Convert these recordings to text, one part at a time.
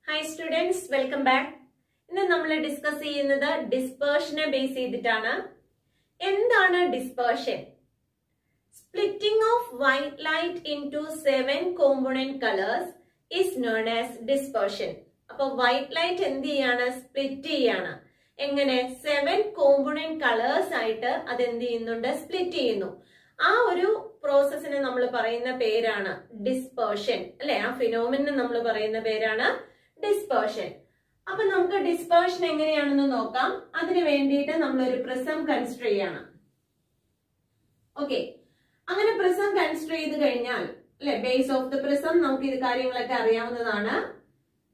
Hi students, welcome back. ഇന്ന് നമ്മൾ discuss ചെയ്യുന്നത് ഡിസ്പേർഷനെ ബേസ് ചെയ്തിട്ടാണ്. എന്താണ് dispersion? Splitting of white light into 7 component colours is known as dispersion. അപ്പൊ വൈറ്റ് ലൈറ്റ് എന്ത് ചെയ്യാണ്? സ്പ്ലിറ്റ് ചെയ്യാണ്. എങ്ങനെ? 7 കോമ്പോണന്റ് കളേഴ്സ് ആയിട്ട് അത് എന്ത് ചെയ്യുന്നുണ്ട്? സ്പ്ലിറ്റ് ചെയ്യുന്നു. ആ ഒരു പ്രോസസ്സിനെ നമ്മൾ പറയുന്ന പേരാണ് ഡിസ്പേർഷൻ, അല്ലെ? ആ ഫിനോമിനെ നമ്മൾ പറയുന്ന പേരാണ് ഡിസ്പേർഷൻ. അപ്പൊ നമുക്ക് ഡിസ്പേർഷൻ എങ്ങനെയാണെന്ന് നോക്കാം. അതിനു വേണ്ടിയിട്ട് നമ്മൾ ഒരു പ്രിസം കൺസിഡർ ചെയ്യാണ്. ഓക്കെ, അങ്ങനെ പ്രിസം കൺസിഡർ ചെയ്ത് കഴിഞ്ഞാൽ, അല്ലെ, ബേസ് ഓഫ് ദ പ്രിസം നമുക്ക് ഇത് കാര്യങ്ങളൊക്കെ അറിയാവുന്നതാണ്.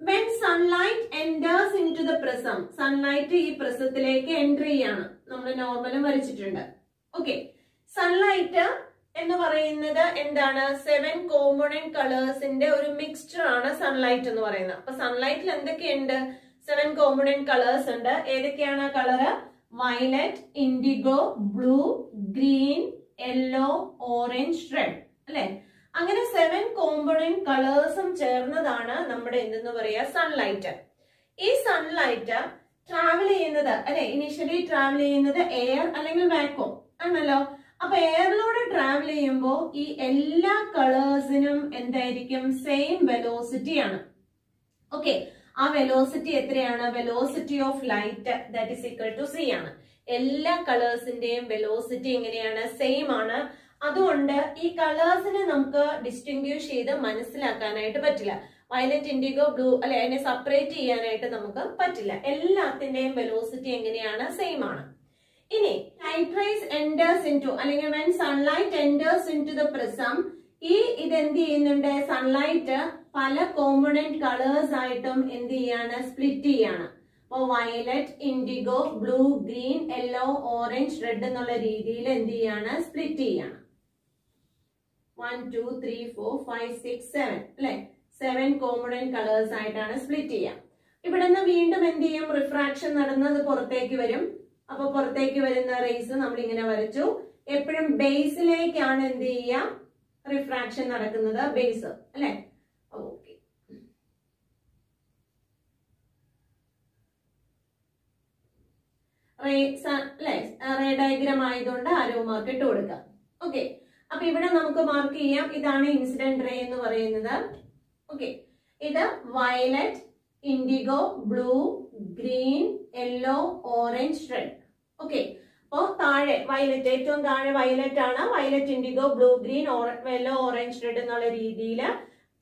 When sunlight enters into the prism, sunlight ഈ പ്രിസത്തിലേക്ക് എൻട്രി ചെയ്യാണ്. നമ്മൾ നോർമലും വരച്ചിട്ടുണ്ട്. ഓക്കെ, സൺലൈറ്റ് എന്ന് പറയുന്നത് എന്താണ്? 7 കോമ്പോണന്റ് കളേഴ്സിന്റെ ഒരു മിക്സ്ചർ ആണ് സൺലൈറ്റ് എന്ന് പറയുന്നത്. അപ്പൊ സൺലൈറ്റിൽ എന്തൊക്കെയുണ്ട്? 7 കോമ്പോണന്റ് കളേഴ്സ് ഉണ്ട്. ഏതൊക്കെയാണ് colour? Violet, indigo, blue, green, yellow, orange, red, അല്ലെ? അങ്ങനെ 7 കോമ്പോണന്റ് കളേഴ്സും ചേർന്നതാണ് നമ്മുടെ എന്തെന്ന് പറയാ? സൺലൈറ്റ്. ഈ സൺലൈറ്റ് ട്രാവൽ ചെയ്യുന്നത്, അല്ലെ, ഇനീഷ്യലി ട്രാവൽ ചെയ്യുന്നത് എയർ അല്ലെങ്കിൽ വാക്വം ആണല്ലോ. അപ്പൊ എയറിലൂടെ ട്രാവൽ ചെയ്യുമ്പോൾ ഈ എല്ലാ കളേഴ്സിനും എന്തായിരിക്കും? സെയിം വെലോസിറ്റി ആണ്. ഓക്കെ, ആ വെലോസിറ്റി എത്രയാണ്? Velocity of light that is equal to c ആണ്. എല്ലാ കളേഴ്സിന്റെയും വെലോസിറ്റി എങ്ങനെയാണ്? സെയിം ആണ്. അതുകൊണ്ട് ഈ കളേഴ്സിനെ നമുക്ക് ഡിസ്റ്റിങ്ക്വിഷ് ചെയ്ത് മനസ്സിലാക്കാനായിട്ട് പറ്റില്ല. വയലറ്റ്, ഇൻഡിഗോ, ബ്ലൂ, അല്ലെ, അതിനെ സെപ്പറേറ്റ് ചെയ്യാനായിട്ട് നമുക്ക് പറ്റില്ല. എല്ലാത്തിന്റെയും വെലോസിറ്റി എങ്ങനെയാണ്? സെയിം ആണ്. ഇനി ലൈറ്റ് റേസ് enters into, അല്ലെങ്കിൽ when sunlight enters into the prism, ഇത് എന്ത് ചെയ്യുന്നുണ്ട്? സൺലൈറ്റ് പല കോമ്പോണന്റ് കളേഴ്സ് ആയിട്ടും എന്ത് ചെയ്യാണ്? സ്പ്ലിറ്റ് ചെയ്യാണ്. അപ്പൊ violet, indigo, blue, green, yellow, orange, red എന്നുള്ള രീതിയിൽ എന്ത് ചെയ്യാണ്? സ്പ്ലിറ്റ് ചെയ്യാണ്. 1 2 3 4 5 6 7, അല്ലെ? 7 കോമ്പോണന്റ് കളേഴ്സ് ആയിട്ടാണ് സ്പ്ലിറ്റ് ചെയ്യാം. ഇവിടെ നിന്ന് വീണ്ടും എന്ത് ചെയ്യും? റിഫ്രാക്ഷൻ നടന്നത് പുറത്തേക്ക് വരും. അപ്പൊ പുറത്തേക്ക് വരുന്ന റേസ് നമ്മൾ ഇങ്ങനെ വരച്ചു. എപ്പോഴും ബേസിലേക്കാണ് എന്ത് ചെയ്യാം? റിഫ്രാക്ഷൻ നടക്കുന്നത്. ബേസ്, അല്ലെ? ഓക്കെ, റേ ഡയഗ്രാം ആയതുകൊണ്ട് ആരോ മാർക്ക് ഇട്ട് കൊടുക്കാം. ഓക്കെ, അപ്പൊ ഇവിടെ നമുക്ക് മാർക്ക് ചെയ്യാം. ഇതാണ് ഇൻസിഡന്റ് റേ എന്ന് പറയുന്നത്. ഓക്കെ, ഇത് violet, indigo, blue, green, yellow, orange, red. Okay, അപ്പോ താഴെ വയലറ്റ്, ഏറ്റവും താഴെ വയലറ്റ് ആണ്. Violet, indigo, blue, green, yellow, orange, red എന്നുള്ള രീതിയിൽ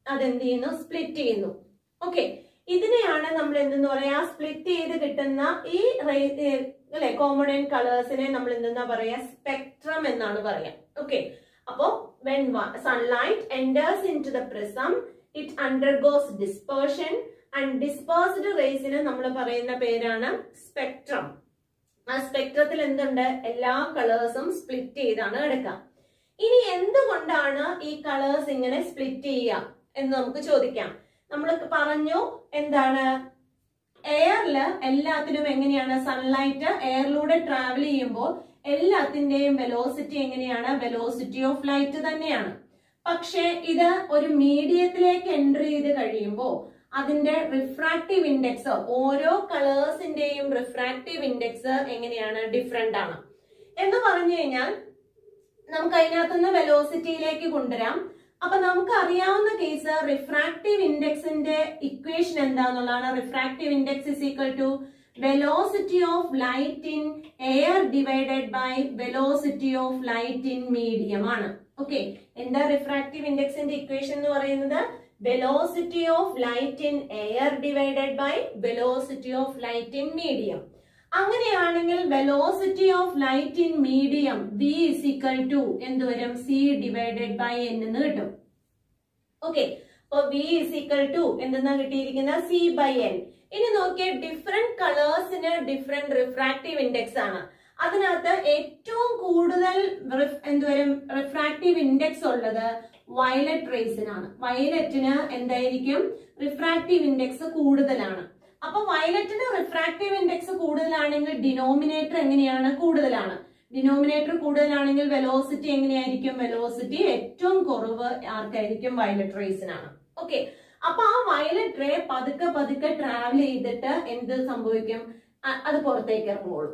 അതെന്ത് ചെയ്യുന്നു? സ്പ്ലിറ്റ് ചെയ്യുന്നു. ഓക്കെ, ഇതിനെയാണ് നമ്മൾ എന്തെന്ന് പറയാ? സ്പ്ലിറ്റ് ചെയ്ത് കിട്ടുന്ന ഈ അല്ലെ കോമ്പോണന്റ് കളേഴ്സിനെ നമ്മൾ എന്തെന്നാ പറയാ? സ്പെക്ട്രം എന്നാണ് പറയാ. ഓക്കെ, അപ്പോ when sunlight enters into the prism, it undergoes dispersion and dispersed raysനെ നമ്മൾ പറയുന്ന പേരാണ് സ്പെക്ട്രം. ആ സ്പെക്ട്രത്തിൽ എന്തുണ്ട്? എല്ലാ കളേഴ്സും സ്പ്ലിറ്റ് ചെയ്താണ് എടുക്കാം. ഇനി എന്തുകൊണ്ടാണ് ഈ കളേഴ്സ് ഇങ്ങനെ സ്പ്ലിറ്റ് ചെയ്യുക എന്ന് നമുക്ക് ചോദിക്കാം. നമ്മൾ പറഞ്ഞു എന്താണ്? എയറില് എല്ലാത്തിനും എങ്ങനെയാണ്? സൺലൈറ്റ് എയറിലൂടെ ട്രാവൽ ചെയ്യുമ്പോൾ എല്ലാത്തിന്റെയും വെലോസിറ്റി എങ്ങനെയാണ്? വെലോസിറ്റി ഓഫ് ലൈറ്റ് തന്നെയാണ്. പക്ഷെ ഇത് ഒരു മീഡിയത്തിലേക്ക് എൻട്രി ചെയ്ത് കഴിയുമ്പോൾ അതിന്റെ റിഫ്രാക്റ്റീവ് ഇൻഡെക്സ്, ഓരോ കളേഴ്സിന്റെയും റിഫ്രാക്റ്റീവ് ഇൻഡെക്സ് എങ്ങനെയാണ്? ഡിഫറെന്റ് ആണ്. എന്ന് പറഞ്ഞു കഴിഞ്ഞാൽ നമുക്ക് അതിനകത്തുനിന്ന് വെലോസിറ്റിയിലേക്ക് കൊണ്ടുവരാം. അപ്പൊ നമുക്ക് അറിയാവുന്ന കേസ് റിഫ്രാക്റ്റീവ് ഇൻഡെക്സിന്റെ ഇക്വേഷൻ എന്താന്നുള്ളതാണ്. Refractive index is equal to velocity of light in air divided by velocity of light in medium ആണ്. ഓക്കെ, എന്താ റിഫ്രാക്റ്റീവ് ഇൻഡെക്സിന്റെ ഇക്വേഷൻ എന്ന് പറയുന്നത്? Velocity of light in air divided by velocity of light in medium. അങ്ങനെയാണെങ്കിൽ velocity of light in medium v is equal to എന്ത് വരും? c divided by n എന്ന് കിട്ടും. ഓക്കെ, അപ്പൊ v is equal to എന്തെന്നാ കിട്ടിയിരിക്കുന്നത്? c by n. ഇനി നോക്കിയേ, ഡിഫറെന്റ് കളേഴ്സിന് ഡിഫറെന്റ് റിഫ്രാക്റ്റീവ് ഇൻഡെക്സ് ആണ്. അതിനകത്ത് ഏറ്റവും കൂടുതൽ എന്തുവരും? റിഫ്രാക്റ്റീവ് ഇൻഡെക്സ് ഉള്ളത് വയലറ്റ് റേസിനാണ്. വയലറ്റിന് എന്തായിരിക്കും? റിഫ്രാക്റ്റീവ് ഇൻഡെക്സ് കൂടുതലാണ്. അപ്പൊ വയലറ്റിന് റിഫ്രാക്റ്റീവ് ഇൻഡെക്സ് കൂടുതലാണെങ്കിൽ ഡിനോമിനേറ്റർ എങ്ങനെയാണ്? കൂടുതലാണ്. ഡിനോമിനേറ്റർ കൂടുതലാണെങ്കിൽ വെലോസിറ്റി എങ്ങനെയായിരിക്കും? വെലോസിറ്റി ഏറ്റവും കുറവ് ആർക്കായിരിക്കും? വയലറ്റ് റേസിനാണ്. ഓക്കെ, അപ്പൊ ആ വയലറ്റ് റേ പതുക്കെ പതുക്കെ ട്രാവൽ ചെയ്തിട്ട് എന്ത് സംഭവിക്കും, അത് പുറത്തേക്ക് ഇറങ്ങുള്ളൂ.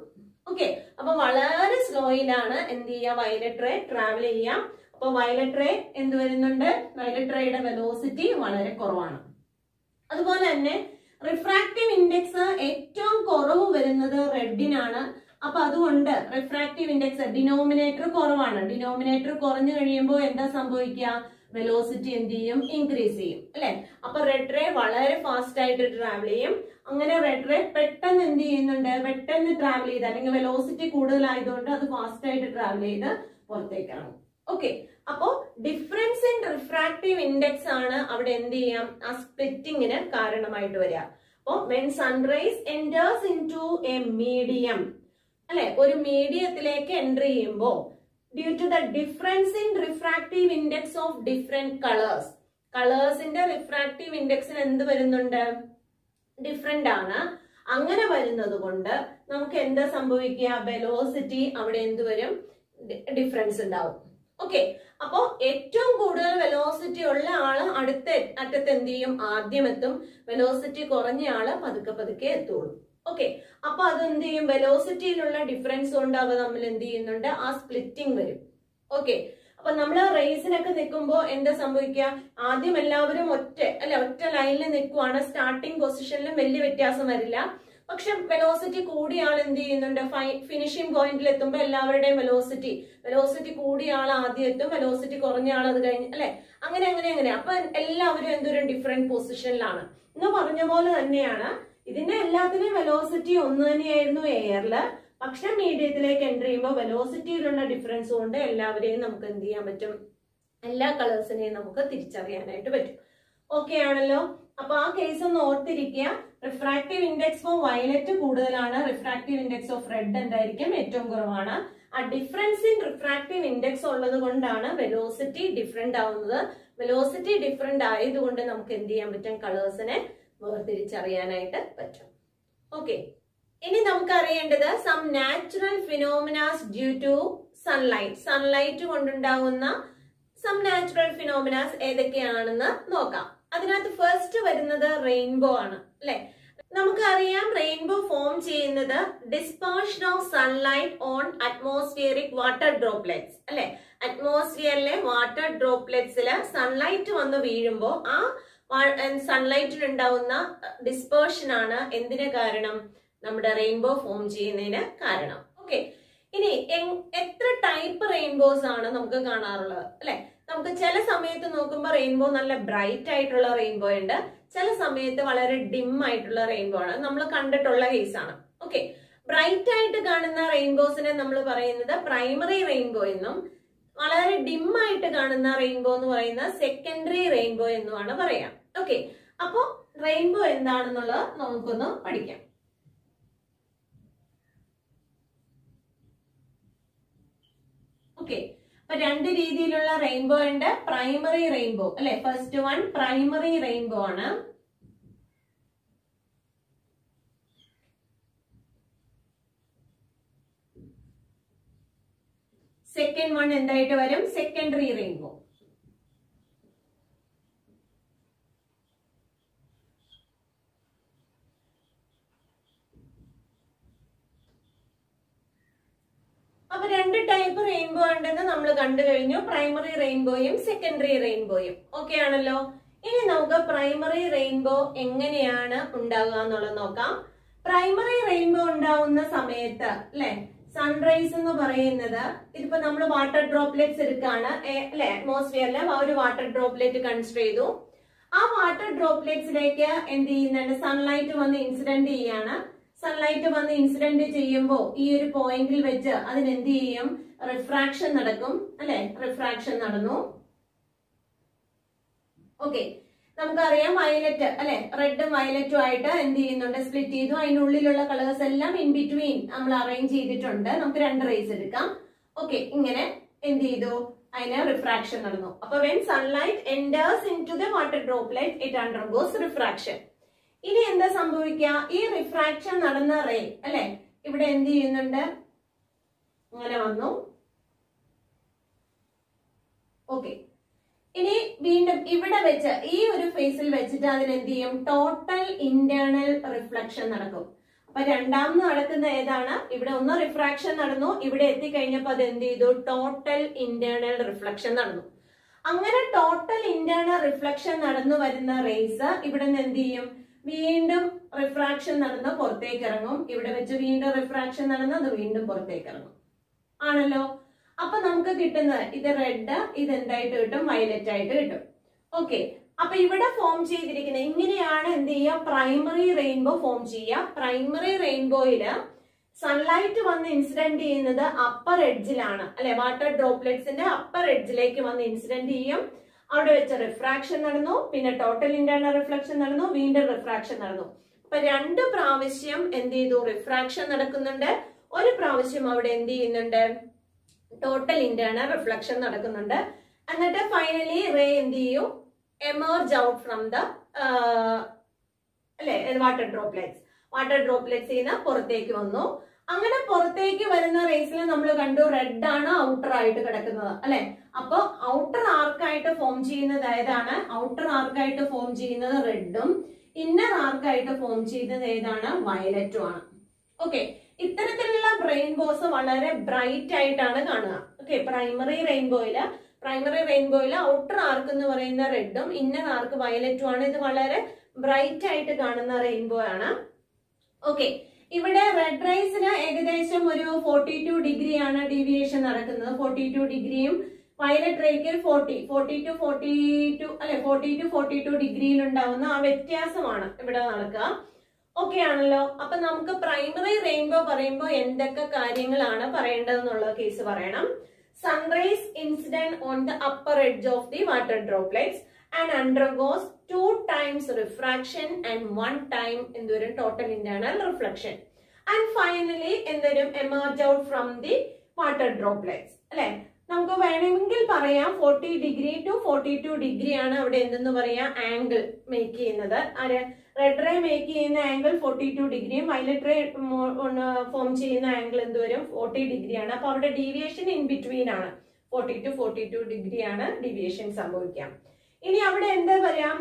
ഓക്കെ, അപ്പൊ വളരെ സ്ലോയിലാണ് എന്ത് ചെയ്യുക, വയലറ്റ് റേ ട്രാവൽ ചെയ്യാം. അപ്പൊ വയലറ്റ് റേ എന്ത് വരുന്നുണ്ട്, വയലറ്റ് റേയുടെ വെലോസിറ്റി വളരെ കുറവാണ്. അതുപോലെ തന്നെ റിഫ്രാക്റ്റീവ് ഇൻഡെക്സ് ഏറ്റവും കുറവ് വരുന്നത് റെഡിനാണ്. അപ്പൊ അതുകൊണ്ട് റിഫ്രാക്റ്റീവ് ഇൻഡെക്സ് ഡിനോമിനേറ്റർ കുറവാണ്. ഡിനോമിനേറ്റർ കുറഞ്ഞു കഴിയുമ്പോൾ എന്താ സംഭവിക്കുക, വെലോസിറ്റി എന്ത് ചെയ്യും, ഇൻക്രീസ് ചെയ്യും അല്ലെ. അപ്പൊ റെഡ് റേ വളരെ ഫാസ്റ്റ് ആയിട്ട് ട്രാവൽ ചെയ്യും. അങ്ങനെ റെഡ് റേ പെട്ടെന്ന് എന്ത് ചെയ്യുന്നുണ്ട്, പെട്ടെന്ന് ട്രാവൽ ചെയ്ത് അല്ലെങ്കിൽ വെലോസിറ്റി കൂടുതലായതുകൊണ്ട് അത് ഫാസ്റ്റ് ആയിട്ട് ട്രാവൽ ചെയ്ത് പുറത്തേക്ക് ഇറങ്ങും. ഓക്കെ, അപ്പോ ഡിഫറൻസ് ഇൻ റിഫ്രാക്റ്റീവ് ഇൻഡെക്സ് ആണ് അവിടെ എന്ത് ചെയ്യാം, ആ സ്പ്ലിറ്റിങ്ങിന് കാരണമായിട്ട് വരിക. അപ്പോ when sunrays enters into a medium അല്ലെ, ഒരു മീഡിയത്തിലേക്ക് എൻറ്റർ ചെയ്യുമ്പോ due to the difference in refractive index of different colours, കളേഴ്സിന്റെ റിഫ്രാക്റ്റീവ് ഇൻഡെക്സിന് എന്ത് വരുന്നുണ്ട്, ഡിഫറെന്റ് ആണ്. അങ്ങനെ വരുന്നത് കൊണ്ട് നമുക്ക് എന്താ സംഭവിക്കുക, വെലോസിറ്റി അവിടെ എന്ത് വരും, ഡിഫറൻസ് ഉണ്ടാവും. ഓക്കെ, അപ്പോ ഏറ്റവും കൂടുതൽ വെലോസിറ്റി ഉള്ള ആള് അടുത്ത അറ്റത്ത് എന്ത് ചെയ്യും, ആദ്യം എത്തും. വെലോസിറ്റി കുറഞ്ഞ ആള് പതുക്കെ പതുക്കെ എത്തുള്ളൂ. ഓക്കെ, അപ്പൊ അത് എന്ത് ചെയ്യും, വെലോസിറ്റിയിലുള്ള ഡിഫറൻസ് കൊണ്ട് അവ തമ്മിൽ എന്ത് ചെയ്യുന്നുണ്ട്, ആ സ്പ്ലിറ്റിംഗ് വരും. ഓക്കെ, അപ്പൊ നമ്മൾ റേസിനൊക്കെ നിൽക്കുമ്പോൾ എന്താ സംഭവിക്കുക, ആദ്യം എല്ലാവരും ഒറ്റ ലൈനിൽ നിൽക്കുവാണ്. സ്റ്റാർട്ടിംഗ് പൊസിഷനിലും വലിയ വ്യത്യാസം വരില്ല. പക്ഷെ വെലോസിറ്റി കൂടിയ ആൾ എന്ത് ചെയ്യുന്നുണ്ട്, ഫിനിഷിംഗ് പോയിന്റിൽ എത്തുമ്പോൾ എല്ലാവരുടെയും വെലോസിറ്റി കൂടിയ ആൾ ആദ്യം എത്തും, വെലോസിറ്റി കുറഞ്ഞ ആൾ അത് കഴിഞ്ഞ് അല്ലെ, അങ്ങനെ അപ്പൊ എല്ലാവരും എന്തൊരു ഡിഫറെന്റ് പൊസിഷനിലാണ് എന്ന് പറഞ്ഞ പോലെ തന്നെയാണ്. ഇതിന്റെ എല്ലാത്തിനെയും വെലോസിറ്റി ഒന്ന് തന്നെയായിരുന്നു എയറില്. പക്ഷെ മീഡിയത്തിലേക്ക് എൻ്റർ ചെയ്യുമ്പോൾ വെലോസിറ്റിയിലുള്ള ഡിഫറൻസ് കൊണ്ട് എല്ലാവരെയും നമുക്ക് എന്ത് ചെയ്യാൻ പറ്റും, എല്ലാ കളേഴ്സിനെയും നമുക്ക് തിരിച്ചറിയാനായിട്ട് പറ്റും. ഓക്കെ ആണല്ലോ. അപ്പൊ ആ കേസ് ഒന്ന് ഓർത്തിരിക്കുക. റിഫ്രാക്റ്റീവ് ഇൻഡെക്സ് ഓഫ് വയലറ്റ് കൂടുതലാണ്, റിഫ്രാക്റ്റീവ് ഇൻഡെക്സ് ഓഫ് റെഡ് എന്തായിരിക്കും, ഏറ്റവും കുറവാണ്. ആ ഡിഫറൻസ് ഇൻ റിഫ്രാക്റ്റീവ് ഇൻഡെക്സ് ഉള്ളത് കൊണ്ടാണ് വെലോസിറ്റി ഡിഫറെന്റ് ആവുന്നത്. വെലോസിറ്റി ഡിഫറെന്റ് ആയതുകൊണ്ട് നമുക്ക് എന്ത് ചെയ്യാൻ പറ്റും, കളേഴ്സിനെ വേർതിരിച്ചറിയാനായിട്ട് പറ്റും. ഓക്കെ, ഇനി നമുക്ക് അറിയേണ്ടത് some natural phenomenas due to sunlight. Sunlight കൊണ്ടുണ്ടാകുന്ന സം നാച്ചുറൽ ഫിനോമിനാസ് ഏതൊക്കെയാണെന്ന് നോക്കാം. അതിനകത്ത് ഫസ്റ്റ് വരുന്നത് റെയിൻബോ ആണ് അല്ലെ. നമുക്കറിയാം റെയിൻബോ ഫോം ചെയ്യുന്നത് dispersion of sunlight on atmospheric water droplets അല്ലെ. അറ്റ്മോസ്ഫിയറിലെ വാട്ടർ ഡ്രോപ്ലെറ്റ്സില് സൺലൈറ്റ് വന്ന് വീഴുമ്പോൾ ആ സൺലൈറ്റിൽ ഉണ്ടാവുന്ന ഡിസ്പേർഷൻ ആണ് എന്തിന് കാരണം, നമ്മുടെ റെയിൻബോ ഫോം ചെയ്യുന്നതിന് കാരണം. ഓക്കെ, ഇനി എത്ര ടൈപ്പ് റെയിൻബോസ് ആണ് നമുക്ക് കാണാറുള്ളത് അല്ലെ. നമുക്ക് ചില സമയത്ത് നോക്കുമ്പോൾ റെയിൻബോ നല്ല ബ്രൈറ്റ് ആയിട്ടുള്ള റെയിൻബോ ഉണ്ട്, ചില സമയത്ത് വളരെ ഡിം ആയിട്ടുള്ള റെയിൻബോ ആണ്. നമ്മൾ കണ്ടിട്ടുള്ള കേസാണ്. ഓക്കെ, ബ്രൈറ്റ് ആയിട്ട് കാണുന്ന റെയിൻബോസിനെ നമ്മൾ പറയുന്നത് പ്രൈമറി റെയിൻബോ എന്നും, വളരെ ഡിം ആയിട്ട് കാണുന്ന റെയിൻബോ എന്ന് പറയുന്ന സെക്കൻഡറി റെയിൻബോ എന്നുമാണ് പറയാം. ഓക്കെ, അപ്പോ റെയിൻബോ എന്താണെന്നുള്ളത് നമുക്കൊന്ന് പഠിക്കാം. ഓക്കെ, അപ്പൊ രണ്ട് രീതിയിലുള്ള റെയിൻബോ ഉണ്ട്. പ്രൈമറി റെയിൻബോ അല്ലെ, ഫസ്റ്റ് വൺ പ്രൈമറി റെയിൻബോ ആണ്. സെക്കൻഡ് വൺ എന്തായിട്ട് വരും, സെക്കൻഡറി റെയിൻബോ. അപ്പൊ രണ്ട് ടൈപ്പ് റെയിൻബോ ഉണ്ടെന്ന് നമ്മൾ കണ്ടു കഴിഞ്ഞു, പ്രൈമറി റെയിൻബോയും സെക്കൻഡറി റെയിൻബോയും. ഓക്കെ ആണല്ലോ. ഇനി നമുക്ക് പ്രൈമറി റെയിൻബോ എങ്ങനെയാണ് ഉണ്ടാവുക എന്നുള്ളത് നോക്കാം. പ്രൈമറി റെയിൻബോ ഉണ്ടാവുന്ന സമയത്ത് അല്ലെ, സൺറൈസ് എന്ന് പറയുന്നത് ഇതിപ്പോ നമ്മൾ വാട്ടർ ഡ്രോപ്ലെറ്റ്സ് എടുക്കാണ് അല്ലെ, അറ്റ്മോസ്ഫിയറിലെ ഒരു വാട്ടർ ഡ്രോപ്ലെറ്റ് കൺസിഡർ ചെയ്തു. ആ വാട്ടർ ഡ്രോപ്ലെറ്റ്സിലേക്ക് എന്ത് ചെയ്യുന്നുണ്ട്, സൺലൈറ്റ് വന്ന് ഇൻസിഡന്റ് ചെയ്യാണ്. സൺലൈറ്റ് വന്ന് ഇൻസിഡന്റ് ചെയ്യുമ്പോൾ ഈ ഒരു പോയിന്റിൽ വെച്ച് അതിനെന്ത് ചെയ്യും, റിഫ്രാക്ഷൻ നടക്കും അല്ലെ, റിഫ്രാക്ഷൻ നടന്നു. ഓക്കെ, നമുക്കറിയാം വയലറ്റ് അല്ലെ, റെഡും വയലറ്റും ആയിട്ട് എന്ത് ചെയ്യുന്നുണ്ട്, സ്പ്ലിറ്റ് ചെയ്തു. അതിനുള്ളിലുള്ള കളേഴ്സ് എല്ലാം ഇൻ ബിറ്റ്വീൻ നമ്മൾ അറേഞ്ച് ചെയ്തിട്ടുണ്ട്. നമുക്ക് രണ്ട് റേസ് എടുക്കാം. ഓക്കെ, ഇങ്ങനെ എന്ത് ചെയ്തു, അതിന് റിഫ്രാക്ഷൻ നടന്നു. അപ്പൊ when sunlight enters into the water droplet it undergoes refraction. ഇനി എന്താ സംഭവിക്കുക, ഈ റിഫ്രാക്ഷൻ നടന്ന റേ അല്ലെ ഇവിടെ എന്ത് ചെയ്യുന്നുണ്ട്, അങ്ങനെ വന്നു. ഓക്കെ, ഇനി വീണ്ടും ഇവിടെ വെച്ച് ഈ ഒരു ഫേസിൽ വെച്ചിട്ട് അതിനെന്ത് ചെയ്യും? ടോട്ടൽ ഇന്റേണൽ റിഫ്ലക്ഷൻ നടക്കും. അപ്പൊ രണ്ടാമത് നടക്കുന്ന ഏതാണ്? ഇവിടെ ഒന്ന് റിഫ്രാക്ഷൻ നടന്നു, ഇവിടെ എത്തിക്കഴിഞ്ഞപ്പോ അത് എന്ത് ചെയ്തു? ടോട്ടൽ ഇന്റേണൽ റിഫ്ലക്ഷൻ നടന്നു. അങ്ങനെ ടോട്ടൽ ഇന്റേണൽ റിഫ്ലക്ഷൻ നടന്നു വരുന്ന റേസ് ഇവിടെ നിന്ന് എന്ത് ചെയ്യും? വീണ്ടും റിഫ്രാക്ഷൻ നടന്ന് പുറത്തേക്ക് ഇറങ്ങും. ഇവിടെ വെച്ച് വീണ്ടും റിഫ്രാക്ഷൻ നടന്ന് അത് വീണ്ടും പുറത്തേക്ക് ഇറങ്ങും. ആണല്ലോ. അപ്പൊ നമുക്ക് കിട്ടുന്നത് ഇത് റെഡ്, ഇത് എന്തായിട്ട് കിട്ടും? വയലറ്റ് ആയിട്ട് കിട്ടും. ഓക്കെ, അപ്പൊ ഇവിടെ ഫോം ചെയ്തിരിക്കുന്ന ഇങ്ങനെയാണ് എന്ത് ചെയ്യുക? പ്രൈമറി റെയിൻബോ ഫോം ചെയ്യുക. പ്രൈമറി റെയിൻബോയില് സൺലൈറ്റ് വന്ന് ഇൻസിഡന്റ് ചെയ്യുന്നത് അപ്പർ എഡ്ജിലാണ് അല്ലെ? വാട്ടർ ഡ്രോപ്ലെറ്റ്സിന്റെ അപ്പർ എഡ്ജിലേക്ക് വന്ന് ഇൻസിഡന്റ് ചെയ്യും. അവിടെ വെച്ച് റിഫ്രാക്ഷൻ നടന്നു, പിന്നെ ടോട്ടൽ ഇന്റേണൽ റിഫ്ലക്ഷൻ നടന്നു, വീണ്ടും റിഫ്രാക്ഷൻ നടന്നു. അപ്പൊ 2 പ്രാവശ്യം എന്ത് ചെയ്തു? റിഫ്രാക്ഷൻ നടക്കുന്നുണ്ട്. ഒരു പ്രാവശ്യം അവിടെ എന്ത് ചെയ്യുന്നുണ്ട്? ടോട്ടൽ ഇന്റേണൽ റിഫ്ലക്ഷൻ നടക്കുന്നുണ്ട്. എന്നിട്ട് ഫൈനലി റേ എന്ത് ചെയ്യും? എമർജ് ഔട്ട് ഫ്രം ദ അല്ലെ വാട്ടർ ഡ്രോപ്ലെറ്റ്സ്. വാട്ടർ ഡ്രോപ്ലെറ്റ്സ് പുറത്തേക്ക് വന്നു. അങ്ങനെ പുറത്തേക്ക് വരുന്ന റേസിൽ നമ്മൾ കണ്ടു റെഡ് ആണ് ഔട്ടർ ആയിട്ട് കിടക്കുന്നത് അല്ലെ? അപ്പൊ ഔട്ടർ ആർക്കായിട്ട് ഫോം ചെയ്യുന്നത് ഏതാണ്? ഔട്ടർ ആർക്കായിട്ട് ഫോം ചെയ്യുന്നത് റെഡും ഇന്നർ ആർക്കായിട്ട് ഫോം ചെയ്യുന്നത് ഏതാണ്? വയലറ്റും ആണ്. ഓക്കെ, ഇത്തരത്തിലുള്ള റെയിൻബോസ് വളരെ ബ്രൈറ്റ് ആയിട്ടാണ് കാണുക. ഓക്കെ, പ്രൈമറി റെയിൻബോയില് ഔട്ടർ ആർക്ക് എന്ന് പറയുന്ന റെഡും ഇന്നർ ആർക്ക് വയലറ്റും ആണ്. ഇത് വളരെ ബ്രൈറ്റ് ആയിട്ട് കാണുന്ന റെയിൻബോ ആണ്. ഓക്കെ, ഇവിടെ റെഡ് റൈസിന് ഏകദേശം ഒരു 42 ഡിഗ്രി ആണ് ഡീവിയേഷൻ നടക്കുന്നത്. 42 ഡിഗ്രിയും വയലറ്റ് റേക്ക് 40 to 42 ഡിഗ്രിയിൽ ഉണ്ടാവുന്ന ആ വ്യത്യാസമാണ് ഇവിടെ നടക്കുക. ഓക്കെ ആണല്ലോ. അപ്പൊ നമുക്ക് പ്രൈമറി റെയിൻബോ പറയുമ്പോൾ എന്തൊക്കെ കാര്യങ്ങളാണ് പറയേണ്ടതെന്നുള്ള കേസ് പറയണം. Sunrise incident on the upper edge of the water droplets and undergoes 2 times refraction and 1 time എന്തൊരു total internal reflection and finally എന്തൊരു emerge out from the water droplets അല്ലെ? നമുക്ക് വേണമെങ്കിൽ പറയാം 40 ഡിഗ്രി ടു 42 ഡിഗ്രി ആണ് അവിടെ എന്തെന്ന് പറയാം ആംഗിൾ മേക്ക് ചെയ്യുന്നത്. റെഡ് റേ മേക്ക് ചെയ്യുന്ന ആംഗിൾ 42 ഡിഗ്രിയും വയലറ്റ് റേ ഫോം ചെയ്യുന്ന ആംഗിൾ എന്ത് വരും? 40 ഡിഗ്രി ആണ്. അപ്പൊ അവിടെ ഡീവിയേഷൻ ഇൻ ബിറ്റ്വീൻ ആണ്. 40 to 42 ഡിഗ്രി ആണ് ഡീവിയേഷൻ സംഭവിക്കാം. ഇനി അവിടെ എന്താ പറയാം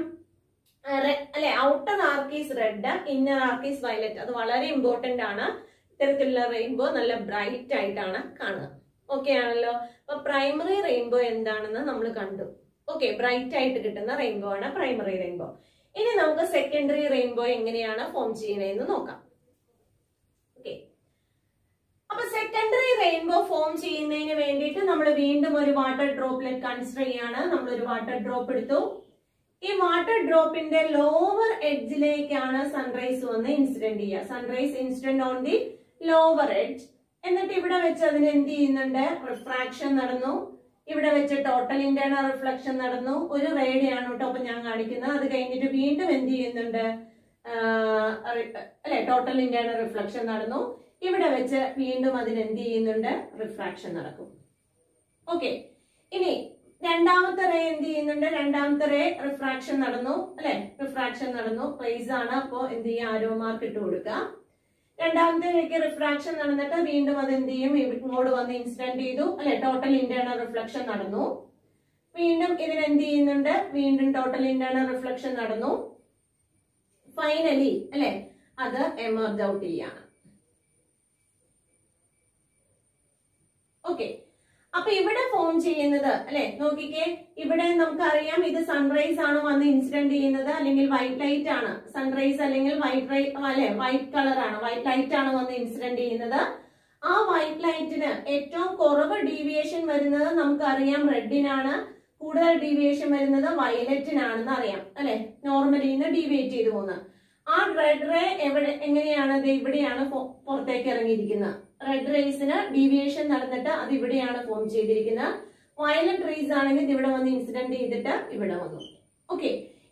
അല്ലെ? Outer arc is red, inner arc is violet. അത് വളരെ ഇമ്പോർട്ടന്റ് ആണ്. ഇത്തരത്തിലുള്ള റെയിൻബോ നല്ല ബ്രൈറ്റ് ആയിട്ടാണ് കാണുക. ഓക്കെ ആണല്ലോ. അപ്പൊ പ്രൈമറി റെയിൻബോ എന്താണെന്ന് നമ്മൾ കണ്ടു. ഓക്കെ, ബ്രൈറ്റ് ആയിട്ട് കിട്ടുന്ന റെയിൻബോ ആണ് പ്രൈമറി റെയിൻബോ. ഇനി നമുക്ക് സെക്കൻഡറി റെയിൻബോ എങ്ങനെയാണ് ഫോം ചെയ്യുന്നതെന്ന് നോക്കാം. ഓക്കെ, അപ്പൊ സെക്കൻഡറി റെയിൻബോ ഫോം ചെയ്യുന്നതിന് വേണ്ടിയിട്ട് നമ്മൾ വീണ്ടും ഒരു വാട്ടർ ഡ്രോപ്ലെറ്റ് കൺസിഡർ ചെയ്യാണ്. നമ്മളൊരു വാട്ടർ ഡ്രോപ്പ് എടുത്തു. ഈ വാട്ടർ ഡ്രോപ്പിന്റെ ലോവർ എഡ്ജിലേക്കാണ് സൺറൈസ് വന്ന് ഇൻസിഡന്റ് ചെയ്യുക. Sunrise incident on the lower edge. എന്നിട്ട് ഇവിടെ വെച്ച് അതിന് എന്ത് ചെയ്യുന്നുണ്ട്? റിഫ്രാക്ഷൻ നടന്നു. ഇവിടെ വെച്ച് ടോട്ടൽ ഇന്റേണൽ റിഫ്ലക്ഷൻ നടന്നു. ഒരു റേഡിയാണ് കേട്ടോ അപ്പൊ ഞാൻ കാണിക്കുന്നത്. അത് കഴിഞ്ഞിട്ട് വീണ്ടും എന്ത് ചെയ്യുന്നുണ്ട്? അല്ലെ, ടോട്ടൽ ഇന്റേണൽ റിഫ്ലക്ഷൻ നടന്നു. ഇവിടെ വെച്ച് വീണ്ടും അതിന് എന്ത് ചെയ്യുന്നുണ്ട്? റിഫ്രാക്ഷൻ നടക്കും. ഓക്കെ, ഇനി രണ്ടാമത്തെ റേ എന്ത് ചെയ്യുന്നുണ്ട്? രണ്ടാമത്തെ റേ റിഫ്രാക്ഷൻ നടന്നു അല്ലെ? റിഫ്രാക്ഷൻ നടന്നു. റേസ് ആണ്. അപ്പോ എന്ത് ചെയ്യുക? ആരോ മാർക്ക് ഇട്ട് കൊടുക്കുക. രണ്ടാമത്തെ റേക്ക് റിഫ്രാക്ഷൻ നടന്നിട്ട് വീണ്ടും അത് എന്ത് ചെയ്യും? ഇങ്ങോട്ട് വന്ന് ഇൻസിഡന്റ് ചെയ്തു അല്ലെ? ടോട്ടൽ ഇന്റേണൽ റിഫ്ലക്ഷൻ നടന്നു. വീണ്ടും ഇതിനെന്ത് ചെയ്യുന്നുണ്ട്? വീണ്ടും ടോട്ടൽ ഇന്റേണൽ റിഫ്ലക്ഷൻ നടന്നു. ഫൈനലി അല്ലെ അത് എമർജ് ഔട്ട് ചെയ്യാണ്. ഓക്കെ, അപ്പൊ ഇവിടെ ഫോം ചെയ്യുന്നത് അല്ലെ? നോക്കിക്കേ, ഇവിടെ നമുക്കറിയാം ഇത് സൺറൈസ് ആണ് വന്ന് ഇൻസിഡന്റ് ചെയ്യുന്നത്, അല്ലെങ്കിൽ വൈറ്റ് ലൈറ്റ് ആണ്. സൺറൈസ് അല്ലെങ്കിൽ വൈറ്റ് കളർ ആണ്, വൈറ്റ് ലൈറ്റ് ആണ് വന്ന് ഇൻസിഡന്റ് ചെയ്യുന്നത്. ആ വൈറ്റ് ലൈറ്റിന് ഏറ്റവും കുറവ് ഡീവിയേഷൻ വരുന്നത് നമുക്കറിയാം റെഡിനാണ്. കൂടുതൽ ഡീവിയേഷൻ വരുന്നത് വയലറ്റിനാണെന്ന് അറിയാം അല്ലെ? നോർമലി ഡീവിയേറ്റ് ചെയ്തു പോകുന്നത്. ആ റെഡ് റേ എങ്ങനെയാണ്? ഇവിടെയാണ് പുറത്തേക്ക് ഇറങ്ങിയിരിക്കുന്നത്. റെഡ് റേസിന് ഡീവിയേഷൻ നടന്നിട്ട് അത് ഇവിടെയാണ് ഫോം ചെയ്തിരിക്കുന്നത്. വയലറ്റ് റേസ് ആണെങ്കിൽ ഇവിടെ വന്ന് ഇൻസിഡന്റ് ചെയ്തിട്ട് ഇവിടെ വന്നു. ഓക്കെ,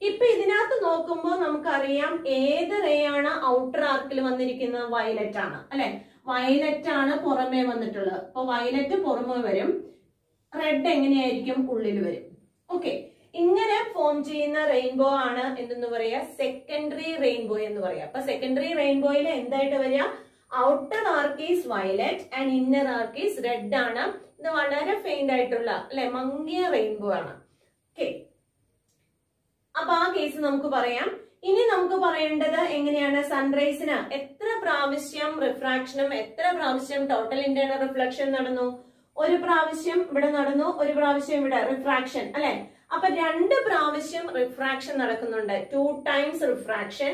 ഇപ്പൊ ഇതിനകത്ത് നോക്കുമ്പോൾ നമുക്കറിയാം ഏത് റേ ആണ് ഔട്ടർ ആർക്കിൽ വന്നിരിക്കുന്നത്? വയലറ്റ് ആണ് അല്ലെ? വയലറ്റ് ആണ് പുറമേ വന്നിട്ടുള്ളത്. അപ്പൊ വയലറ്റ് പുറമേ വരും, റെഡ് എങ്ങനെയായിരിക്കും? ഉള്ളിൽ വരും. ഓക്കെ, ഇങ്ങനെ ഫോം ചെയ്യുന്ന റെയിൻബോ ആണ് എന്തെന്ന് പറയാ? സെക്കൻഡറി റെയിൻബോ എന്ന് പറയാം. അപ്പൊ സെക്കൻഡറി റെയിൻബോയിൽ എന്തായിട്ട് വരിക? Outer arc is violet and inner arc is red ആണ്. ഇത് വളരെ ഫെയിന്റ് ആയിട്ടുള്ള അല്ലെ? മങ്ങിയ റെയിൻബോ ആണ്. ഓക്കെ, അപ്പൊ ആ കേസ് നമുക്ക് പറയാം. ഇനി നമുക്ക് പറയേണ്ടത് എങ്ങനെയാണ് സൺറൈസിന് എത്ര പ്രാവശ്യം റിഫ്രാക്ഷനും എത്ര പ്രാവശ്യം ടോട്ടൽ ഇന്റേണൽ റിഫ്ലക്ഷൻ നടന്നു? ഒരു പ്രാവശ്യം ഇവിടെ നടന്നു, ഒരു പ്രാവശ്യം ഇവിടെ റിഫ്രാക്ഷൻ അല്ലെ. അപ്പൊ 2 പ്രാവശ്യം റിഫ്രാക്ഷൻ നടക്കുന്നുണ്ട്. 2 times refraction.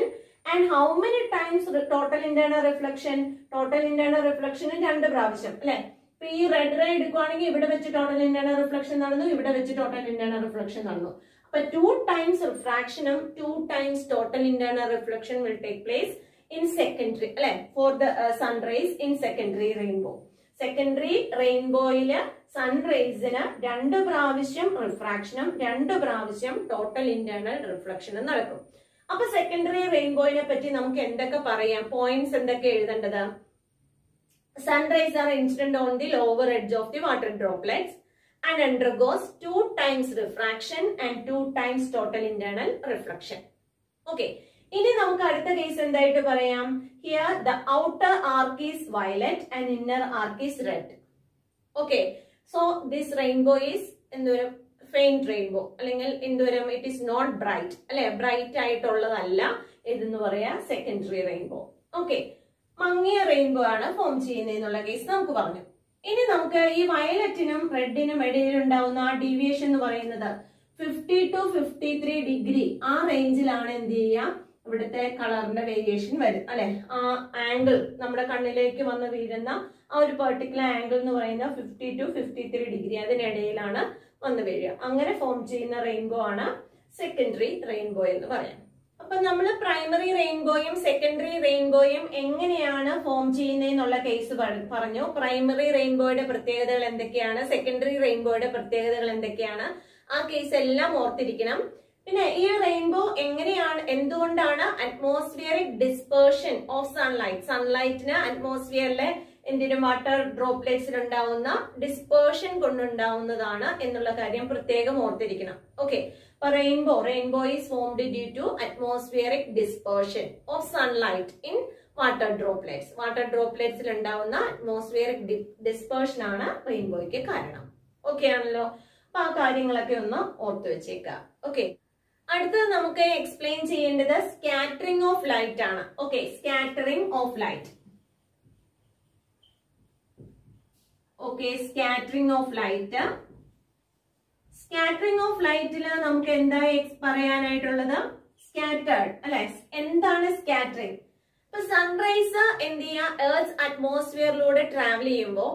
And how many times total internal reflection? Total internal റിഫ്ലക്ഷന് 2 പ്രാവശ്യം അല്ലെ. ഇപ്പൊ ഈ റെഡ് റേ എടുക്കുവാണെങ്കിൽ ഇവിടെ വെച്ച് ടോട്ടൽ ഇന്റേണൽ റിഫ്ലക്ഷൻ നടന്നു, ഇവിടെ വെച്ച് ടോട്ടൽ ഇന്റേണൽ റിഫ്ലക്ഷൻ നടന്നു. അപ്പൊ 2 times റിഫ്രാക്ഷനും 2 times total internal reflection will take place in secondary അല്ലെ, for the sunrays in secondary rainbow. Secondary റെയിൻബോയില് സൺറൈസിന് 2 പ്രാവശ്യം റിഫ്രാക്ഷനും 2 പ്രാവശ്യം ടോട്ടൽ ഇന്റേണൽ റിഫ്ലക്ഷനും നടക്കും. അപ്പൊ സെക്കൻഡറി റെയിൻബോയിനെ പറ്റി നമുക്ക് എന്തൊക്കെ പറയാം? പോയിന്റ്സ് എന്തൊക്കെ എഴുതേണ്ടത്? Sunrays are incident on the lower edge of the water droplets and undergoes 2 times refraction and 2 times total internal reflection. Okay. ഇനി നമുക്ക് അടുത്ത കേസ് എന്തായിട്ട് പറയാം? Here the outer arc is violet and inner arc is red. Okay. So this rainbow is എന്തോരം faint rainbow അല്ലെങ്കിൽ എന്തോരം it is not bright അല്ലെ, bright ആയിട്ടുള്ളതല്ല ഇതെന്ന് പറയാ സെക്കൻഡറി റെയിൻബോ. ഓക്കെ, മങ്ങിയ റെയിൻബോ ആണ് ഫോം ചെയ്യുന്നതെന്നുള്ള കേസ് നമുക്ക് പറഞ്ഞു. ഇനി നമുക്ക് ഈ വയലറ്റിനും റെഡിനും ഇടയിൽ ഉണ്ടാവുന്ന ആ ഡീവിയേഷൻ എന്ന് പറയുന്നത് 50 to 53 ഡിഗ്രി ആ റേഞ്ചിലാണ് എന്ത് ചെയ്യുക, ഇവിടുത്തെ കളറിന്റെ വേരിയേഷൻ വരും അല്ലെ. ആ ആംഗിൾ നമ്മുടെ കണ്ണിലേക്ക് വന്ന് വീഴുന്ന ആ ഒരു പെർട്ടിക്കുലർ ആംഗിൾ എന്ന് പറയുന്നത് 50 to 53 ഡിഗ്രി അതിനിടയിലാണ് വന്ന് വീഴുക. അങ്ങനെ ഫോം ചെയ്യുന്ന റെയിൻബോ ആണ് സെക്കൻഡറി റെയിൻബോ എന്ന് പറയാം. അപ്പൊ നമ്മൾ പ്രൈമറി റെയിൻബോയും സെക്കൻഡറി റെയിൻബോയും എങ്ങനെയാണ് ഫോം ചെയ്യുന്നതെന്നുള്ള കേസ് പറഞ്ഞു. പ്രൈമറി റെയിൻബോയുടെ പ്രത്യേകതകൾ എന്തൊക്കെയാണ്, സെക്കൻഡറി റെയിൻബോയുടെ പ്രത്യേകതകൾ എന്തൊക്കെയാണ്, ആ കേസ് എല്ലാം ഓർത്തിരിക്കണം. പിന്നെ ഈ റെയിൻബോ എങ്ങനെയാണ്, എന്തുകൊണ്ടാണ് അറ്റ്മോസ്ഫിയറിക് ഡിസ്പേർഷൻ ഓഫ് സൺലൈറ്റ്, സൺലൈറ്റിന് അറ്റ്മോസ്ഫിയറിലെ എന്തിനും വാട്ടർ ഡ്രോപ്ലെറ്റ്സിൽ ഉണ്ടാവുന്ന ഡിസ്പേർഷൻ കൊണ്ടുണ്ടാവുന്നതാണ് എന്നുള്ള കാര്യം പ്രത്യേകം ഓർത്തിരിക്കണം. ഓക്കെ, അപ്പൊ rainbow is formed due to atmospheric dispersion of sunlight in water droplets. Water ഡ്രോപ്ലെറ്റ്സിൽ ഉണ്ടാവുന്ന അറ്റ്മോസ്ഫിയറിക് ഡിസ്പേർഷൻ ആണ് റെയിൻബോയ്ക്ക് കാരണം. ഓക്കെ ആണല്ലോ, അപ്പൊ ആ കാര്യങ്ങളൊക്കെ ഒന്ന് ഓർത്തു വെച്ചേക്കാം. ഓക്കെ, അടുത്തത് നമുക്ക് എക്സ്പ്ലെയിൻ ചെയ്യേണ്ടത് സ്കാറ്ററിംഗ് ഓഫ് ലൈറ്റ് ആണ്. Okay, scattering of light. Okay, scattering of light. Scattering of ലൈറ്റില് നമുക്ക് എന്താ പറയാനായിട്ടുള്ളത്? സ്കാറ്റേർഡ് അല്ലെ. എന്താണ് സ്കാറ്ററിംഗ്? ഇപ്പൊ സൺറൈസ് എന്ത് ചെയ്യാ, എർത്ത് അറ്റ്മോസ്ഫിയറിലൂടെ ട്രാവൽ ചെയ്യുമ്പോൾ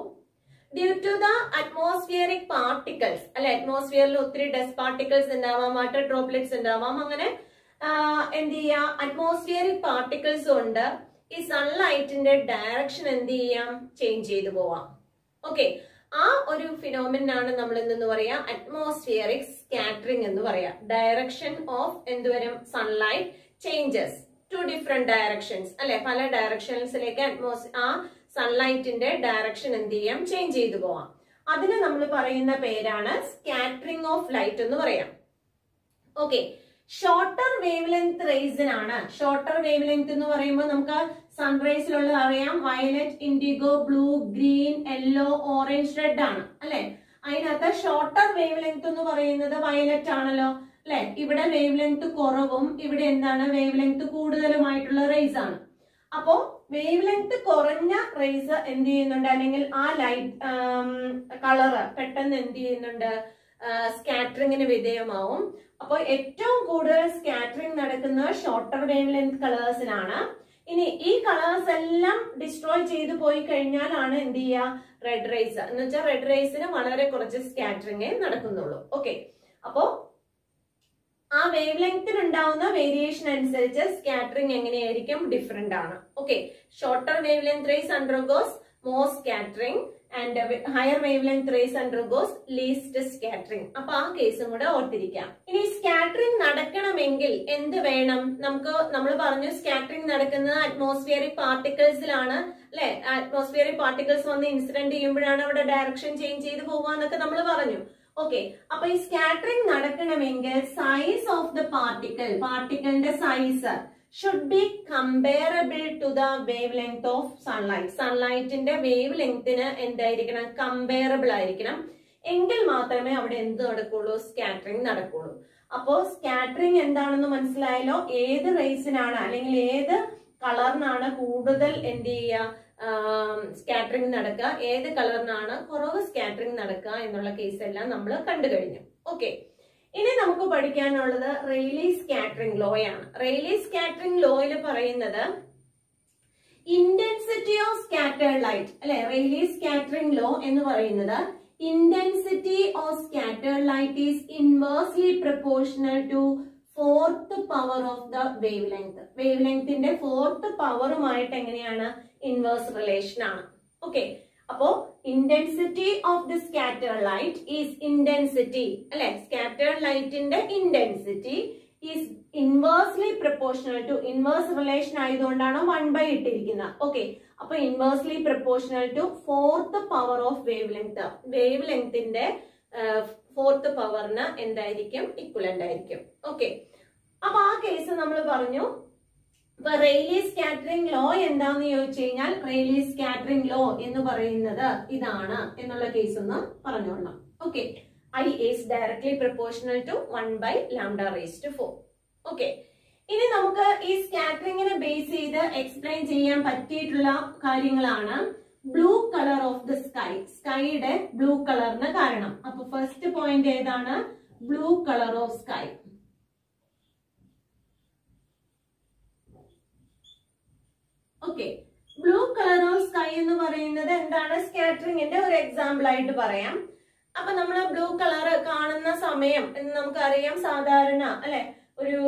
due to the atmospheric particles അല്ലെ, അറ്റ്മോസ്ഫിയറിൽ ഒത്തിരി ഡസ്റ്റ് പാർട്ടിക്കിൾസ് ഉണ്ടാവാം, വാട്ടർ ഡ്രോപ്ലെറ്റ്സ് ഉണ്ടാവാം. അങ്ങനെ എന്ത് ചെയ്യാ, അറ്റ്മോസ്ഫിയറിക് പാർട്ടിക്കിൾസ് കൊണ്ട് ഈ സൺലൈറ്റിന്റെ ഡയറക്ഷൻ എന്ത് ചെയ്യാം, ചേഞ്ച് ചെയ്തു പോവാം. ഓക്കെ, ആ ഒരു ഫിനോമിനാണ് നമ്മൾ എന്തെന്ന് പറയാ, അറ്റ്മോസ്ഫിയറിക് സ്കാറ്ററിംഗ് എന്ന് പറയാ. ഡയറക്ഷൻ ഓഫ് എന്തുവരും, sunlight changes to different directions അല്ലെ, പല ഡയറക്ഷൻസിലേക്ക് ആ സൺലൈറ്റിന്റെ ഡയറക്ഷൻ എന്ത് ചെയ്യാം, ചേഞ്ച് ചെയ്തു പോവാം. അതിന് നമ്മൾ പറയുന്ന പേരാണ് സ്കാറ്ററിംഗ് ഓഫ് ലൈറ്റ് എന്ന് പറയാം. ഓക്കെ, ഷോർട്ടർ വേവ് ലെങ്ത് റേസിനാണ്. ഷോർട്ടർ വേവ് ലെങ്ത് എന്ന് പറയുമ്പോൾ നമുക്ക് സൺറൈസിലുള്ളത് അറിയാം, violet, indigo, blue, green, yellow, orange, red ആണ് അല്ലെ. അതിനകത്ത് ഷോർട്ടർ വേവ് ലെങ്ത് എന്ന് പറയുന്നത് വയലറ്റ് ആണല്ലോ അല്ലെ. ഇവിടെ വേവ് ലെങ്ത് കുറവും ഇവിടെ എന്താണ് വേവ് ലെങ്ത് കൂടുതലുമായിട്ടുള്ള റേസ് ആണ്. അപ്പോ വേവ് ലെങ്ത് കുറഞ്ഞ റേസ് എന്ത് ചെയ്യുന്നുണ്ട്, അല്ലെങ്കിൽ ആ ലൈറ്റ് കളറ് പെട്ടെന്ന് എന്ത് ചെയ്യുന്നുണ്ട്, സ്കാറ്ററിങ്ങിന് വിധേയമാവും. അപ്പോൾ ഏറ്റവും കൂടുതൽ സ്കാറ്ററിംഗ് നടക്കുന്നത് ഷോർട്ടർ വേവ് ലെങ്ത് കളേഴ്സിനാണ്. ഇനി ഈ കളേഴ്സ് എല്ലാം ഡിസ്ട്രോയ് ചെയ്തു പോയി കഴിഞ്ഞാലാണ് എന്ത് ചെയ്യുക, റെഡ് റേസ് എന്ന് വെച്ചാൽ റെഡ് റേസിന് വളരെ കുറച്ച് സ്കാറ്ററിംഗേ നടക്കുന്നുള്ളൂ. ഓക്കെ, അപ്പോ ആ വേവ് ലെങ്ത്തിൽ ഉണ്ടാവുന്ന വേരിയേഷൻ അനുസരിച്ച് സ്കാറ്ററിംഗ് എങ്ങനെയായിരിക്കും, ഡിഫറെന്റ് ആണ്. Okay, shorter wave length rays undergoes more scattering and higher wave length rays undergoes least scattering. അപ്പൊ ആ കേസും കൂടെ ഓർത്തിരിക്കാം. ഇനി സ്കാറ്ററിംഗ് നടക്കണമെങ്കിൽ എന്ത് വേണം, നമ്മൾ പറഞ്ഞു സ്കാറ്ററിംഗ് നടക്കുന്നത് അറ്റ്മോസ്ഫിയറിക് പാർട്ടിക്കിൾസിലാണ് അല്ലെ. അറ്റ്മോസ്ഫിയറിക് പാർട്ടിക്കിൾസ് വന്ന് ഇൻസിഡന്റ് ചെയ്യുമ്പോഴാണ് അവിടെ ഡയറക്ഷൻ ചേഞ്ച് ചെയ്ത് പോവാന്നൊക്കെ നമ്മൾ പറഞ്ഞു. ഓക്കെ, അപ്പൊ ഈ സ്കാറ്ററിംഗ് നടക്കണമെങ്കിൽ സൈസ് ഓഫ് ദ പാർട്ടിക്കിളിന്റെ size should be comparable to the wavelength of sunlight. സൺലൈറ്റിന്റെ വേവ് ലെങ്തിന് എന്തായിരിക്കണം, കമ്പയറബിൾ ആയിരിക്കണം. എങ്കിൽ മാത്രമേ അവിടെ എന്ത് നടക്കുള്ളൂ, സ്കാറ്ററിംഗ് നടക്കുള്ളൂ. അപ്പോ സ്കാറ്ററിംഗ് എന്താണെന്ന് മനസ്സിലായല്ലോ. ഏത് റേസിനാണ് അല്ലെങ്കിൽ ഏത് കളറിനാണ് കൂടുതൽ എന്ത് ചെയ്യുക, സ്കാറ്ററിംഗ് നടക്കുക, ഏത് കളറിനാണ് കുറവ് സ്കാറ്ററിംഗ് നടക്കുക എന്നുള്ള കേസ് എല്ലാം നമ്മൾ കണ്ടു കഴിഞ്ഞു. ഓക്കെ, ഇനി നമുക്ക് പഠിക്കാനുള്ളത് റെയ്ലീ സ്കാറ്ററിംഗ് ലോ ആണ്. റെയ്ലീ സ്കാറ്ററിംഗ് ലോയിൽ പറയുന്നത് ഇന്റൻസിറ്റി ഓഫ് സ്കാറ്റേർഡ് ലൈറ്റ് അല്ലെ. റെയ്ലീ സ്കാറ്ററിംഗ് ലോ എന്ന് പറയുന്നത് intensity of scattered light is inversely proportional to fourth power of the wavelength. Wavelengthന്റെ fourth powerമായിട്ട് എങ്ങനെയാണ്, ഇൻവേഴ്സ് റിലേഷൻ ആണ്. ഓക്കെ, അപ്പോ intensity of the scattered light is intensity അല്ലെ. scattered lightന്റെ intensity is inversely proportional to, inverse relation ആയതുകൊണ്ടാണ് 1/, ഇട്ടിരിക്കുന്നത്. Okay, അപ്പൊ inversely proportional to fourth power of wavelength. വേവ് ലെങ്ത്തിന്റെ ഫോർത്ത് പവറിന് എന്തായിരിക്കും, ഇക്വലന്റ് ആയിരിക്കും. ഓക്കെ, അപ്പൊ ആ കേസ് നമ്മൾ പറഞ്ഞു. ഇപ്പൊ റെയ്ലീ സ്കാറ്ററിംഗ് ലോ എന്താന്ന് ചോദിച്ചു കഴിഞ്ഞാൽ റെയ്ലീ സ്കാറ്ററിംഗ് ലോ എന്ന് പറയുന്നത് ഇതാണ് എന്നുള്ള കേസ് ഒന്ന് പറഞ്ഞോളണം. Okay, I is directly proportional to 1/λ⁴. Okay, ഇനി നമുക്ക് ഈ സ്കാറ്ററിംഗിനെ ബേസ് ചെയ്ത് എക്സ്പ്ലെയിൻ ചെയ്യാൻ പറ്റിയിട്ടുള്ള കാര്യങ്ങളാണ് blue colour of the sky. സ്കൈയുടെ ബ്ലൂ കളറിന് കാരണം. അപ്പൊ ഫസ്റ്റ് പോയിന്റ് ഏതാണ്, blue colour of sky. Okay, blue colour of sky എന്ന് പറയുന്നത് എന്താണ്, സ്കാറ്ററിംഗിന്റെ ഒരു എക്സാമ്പിൾ ആയിട്ട് പറയാം. അപ്പൊ നമ്മൾ ബ്ലൂ കളർ കാണുന്ന സമയം എന്ന് നമുക്കറിയാം, സാധാരണ അല്ലെ ഒരു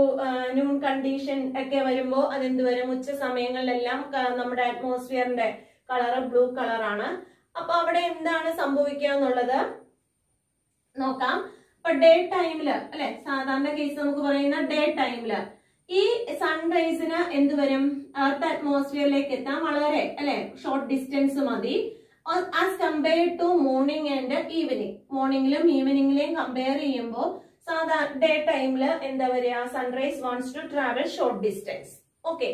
ന്യൂൺ കണ്ടീഷൻ ഒക്കെ വരുമ്പോ അതെന്ത് വരും, ഉച്ച സമയങ്ങളിലെല്ലാം നമ്മുടെ അറ്റ്മോസ്ഫിയറിന്റെ കളർ ബ്ലൂ കളറാണ്. അപ്പൊ അവിടെ എന്താണ് സംഭവിക്കുക എന്നുള്ളത് നോക്കാം. ഇപ്പൊ ഡേ ടൈമില് അല്ലെ, സാധാരണ കേസ് നമുക്ക് പറയുന്ന ഡേ ടൈമില് ഈ സൺറൈസിന് എന്ത് വരും, എർത്ത് അറ്റ്മോസ്ഫിയറിലേക്ക് എത്താൻ വളരെ അല്ലെ ഷോർട്ട് ഡിസ്റ്റൻസ് മതി. As compared to morning and evening. മോർണിംഗിലും ഈവനിങ്ങിലെയും കമ്പയർ ചെയ്യുമ്പോൾ സാധാരണ ഡേ ടൈമില് എന്താ പറയുക, sunrays wants to travel short distance. Okay,